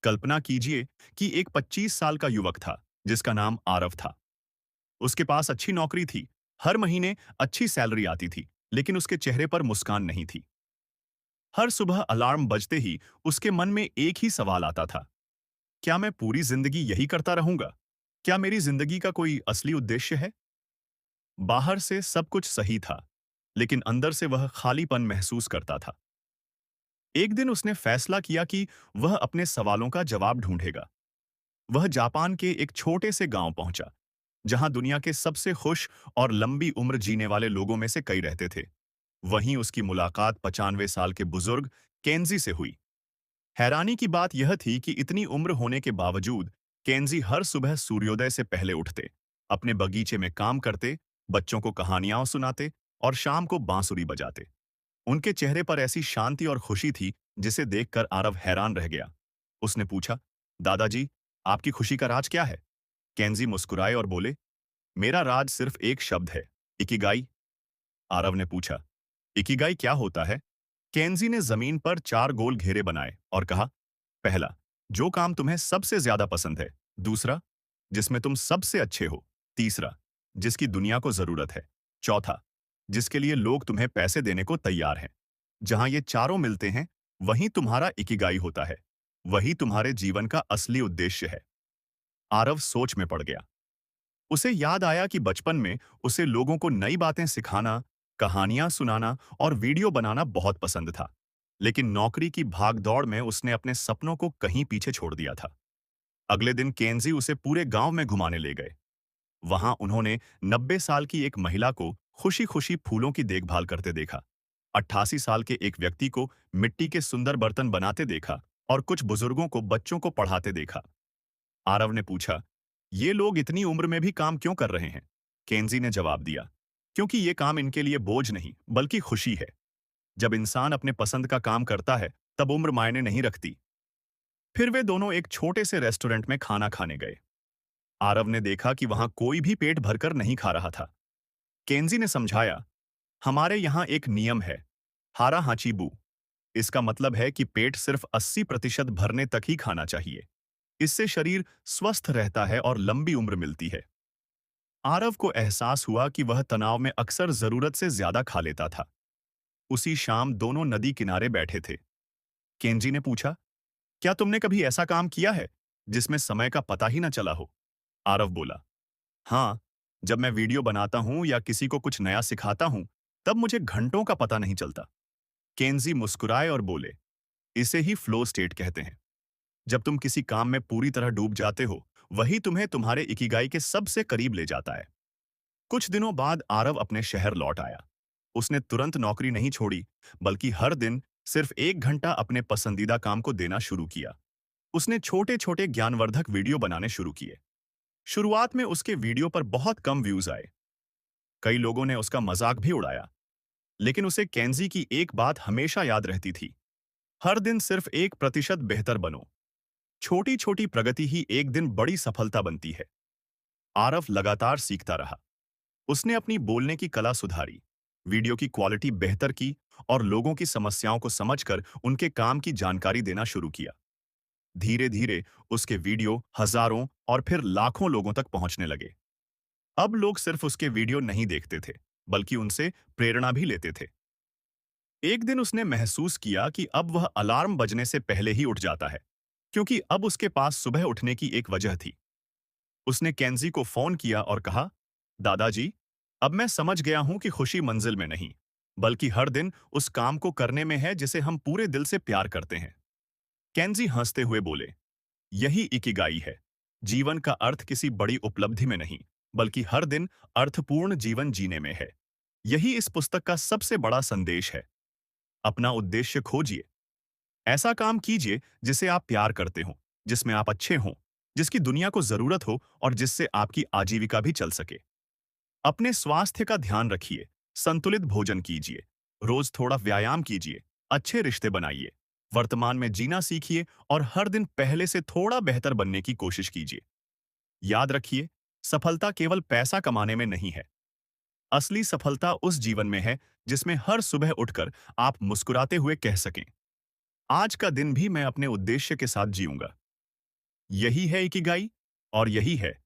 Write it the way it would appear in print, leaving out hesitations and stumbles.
कल्पना कीजिए कि एक 25 साल का युवक था जिसका नाम आरव था। उसके पास अच्छी नौकरी थी, हर महीने अच्छी सैलरी आती थी, लेकिन उसके चेहरे पर मुस्कान नहीं थी। हर सुबह अलार्म बजते ही उसके मन में एक ही सवाल आता था, क्या मैं पूरी जिंदगी यही करता रहूंगा? क्या मेरी जिंदगी का कोई असली उद्देश्य है? बाहर से सब कुछ सही था, लेकिन अंदर से वह खालीपन महसूस करता था। एक दिन उसने फैसला किया कि वह अपने सवालों का जवाब ढूंढेगा। वह जापान के एक छोटे से गांव पहुंचा, जहां दुनिया के सबसे खुश और लंबी उम्र जीने वाले लोगों में से कई रहते थे। वहीं उसकी मुलाकात 95 साल के बुजुर्ग केंजी से हुई। हैरानी की बात यह थी कि इतनी उम्र होने के बावजूद केंजी हर सुबह सूर्योदय से पहले उठते, अपने बगीचे में काम करते, बच्चों को कहानियां सुनाते और शाम को बांसुरी बजाते। उनके चेहरे पर ऐसी शांति और खुशी थी जिसे देखकर आरव हैरान रह गया। उसने पूछा, दादाजी, आपकी खुशी का राज क्या है? केंजी मुस्कुराए और बोले, मेरा राज सिर्फ एक शब्द है, इकिगाई। आरव ने पूछा, इकिगाई क्या होता है? केंजी ने जमीन पर 4 गोल घेरे बनाए और कहा, पहला, जो काम तुम्हें सबसे ज्यादा पसंद है। दूसरा, जिसमें तुम सबसे अच्छे हो। तीसरा, जिसकी दुनिया को जरूरत है। चौथा, जिसके लिए लोग तुम्हें पैसे देने को तैयार हैं। जहां ये चारों मिलते हैं, वही तुम्हारा इकिगाई होता है। वही तुम्हारे जीवन का असली उद्देश्य है। आरव सोच में पड़ गया। उसे याद आया कि बचपन में उसे लोगों को नई बातें सिखाना, कहानियां सुनाना और वीडियो बनाना बहुत पसंद था। लेकिन नौकरी की भागदौड़ में उसने अपने सपनों को कहीं पीछे छोड़ दिया था। अगले दिन केंजी उसे पूरे गांव में घुमाने ले गए। वहां उन्होंने 90 साल की एक महिला को खुशी-खुशी फूलों की देखभाल करते देखा, 88 साल के एक व्यक्ति को मिट्टी के सुंदर बर्तन बनाते देखा और कुछ बुजुर्गों को बच्चों को पढ़ाते देखा। आरव ने पूछा, ये लोग इतनी उम्र में भी काम क्यों कर रहे हैं? केंजी ने जवाब दिया, क्योंकि ये काम इनके लिए बोझ नहीं, बल्कि खुशी है। जब इंसान अपने पसंद का काम करता है, तब उम्र मायने नहीं रखती। फिर वे दोनों एक छोटे से रेस्टोरेंट में खाना खाने गए। आरव ने देखा कि वहां कोई भी पेट भरकर नहीं खा रहा था। केंजी ने समझाया, हमारे यहाँ एक नियम है, हारा हाची बू। इसका मतलब है कि पेट सिर्फ 80% भरने तक ही खाना चाहिए। इससे शरीर स्वस्थ रहता है और लंबी उम्र मिलती है। आरव को एहसास हुआ कि वह तनाव में अक्सर जरूरत से ज्यादा खा लेता था। उसी शाम दोनों नदी किनारे बैठे थे। केंजी ने पूछा, क्या तुमने कभी ऐसा काम किया है जिसमें समय का पता ही न चला हो? आरव बोला, हाँ, जब मैं वीडियो बनाता हूं या किसी को कुछ नया सिखाता हूं, तब मुझे घंटों का पता नहीं चलता। केंजी मुस्कुराए और बोले, इसे ही फ्लो स्टेट कहते हैं। जब तुम किसी काम में पूरी तरह डूब जाते हो, वही तुम्हें तुम्हारे इकिगाई के सबसे करीब ले जाता है। कुछ दिनों बाद आरव अपने शहर लौट आया। उसने तुरंत नौकरी नहीं छोड़ी, बल्कि हर दिन सिर्फ 1 घंटा अपने पसंदीदा काम को देना शुरू किया। उसने छोटे-छोटे ज्ञानवर्धक वीडियो बनाने शुरू किए। शुरुआत में उसके वीडियो पर बहुत कम व्यूज आए। कई लोगों ने उसका मजाक भी उड़ाया। लेकिन उसे केंजी की एक बात हमेशा याद रहती थी, हर दिन सिर्फ 1% बेहतर बनो। छोटी-छोटी प्रगति ही एक दिन बड़ी सफलता बनती है। आरव लगातार सीखता रहा। उसने अपनी बोलने की कला सुधारी, वीडियो की क्वालिटी बेहतर की और लोगों की समस्याओं को समझकर उनके काम की जानकारी देना शुरू किया। धीरे-धीरे उसके वीडियो हजारों और फिर लाखों लोगों तक पहुंचने लगे। अब लोग सिर्फ उसके वीडियो नहीं देखते थे, बल्कि उनसे प्रेरणा भी लेते थे। एक दिन उसने महसूस किया कि अब वह अलार्म बजने से पहले ही उठ जाता है, क्योंकि अब उसके पास सुबह उठने की एक वजह थी। उसने केंजी को फोन किया और कहा, दादाजी, अब मैं समझ गया हूं कि खुशी मंजिल में नहीं, बल्कि हर दिन उस काम को करने में है जिसे हम पूरे दिल से प्यार करते हैं। केंजी हंसते हुए बोले, यही इकिगाई है। जीवन का अर्थ किसी बड़ी उपलब्धि में नहीं, बल्कि हर दिन अर्थपूर्ण जीवन जीने में है। यही इस पुस्तक का सबसे बड़ा संदेश है। अपना उद्देश्य खोजिए। ऐसा काम कीजिए जिसे आप प्यार करते हो, जिसमें आप अच्छे हों, जिसकी दुनिया को जरूरत हो और जिससे आपकी आजीविका भी चल सके। अपने स्वास्थ्य का ध्यान रखिए, संतुलित भोजन कीजिए, रोज थोड़ा व्यायाम कीजिए, अच्छे रिश्ते बनाइए, वर्तमान में जीना सीखिए और हर दिन पहले से थोड़ा बेहतर बनने की कोशिश कीजिए। याद रखिए, सफलता केवल पैसा कमाने में नहीं है। असली सफलता उस जीवन में है जिसमें हर सुबह उठकर आप मुस्कुराते हुए कह सकें, आज का दिन भी मैं अपने उद्देश्य के साथ जीऊंगा। यही है इकिगाई और यही है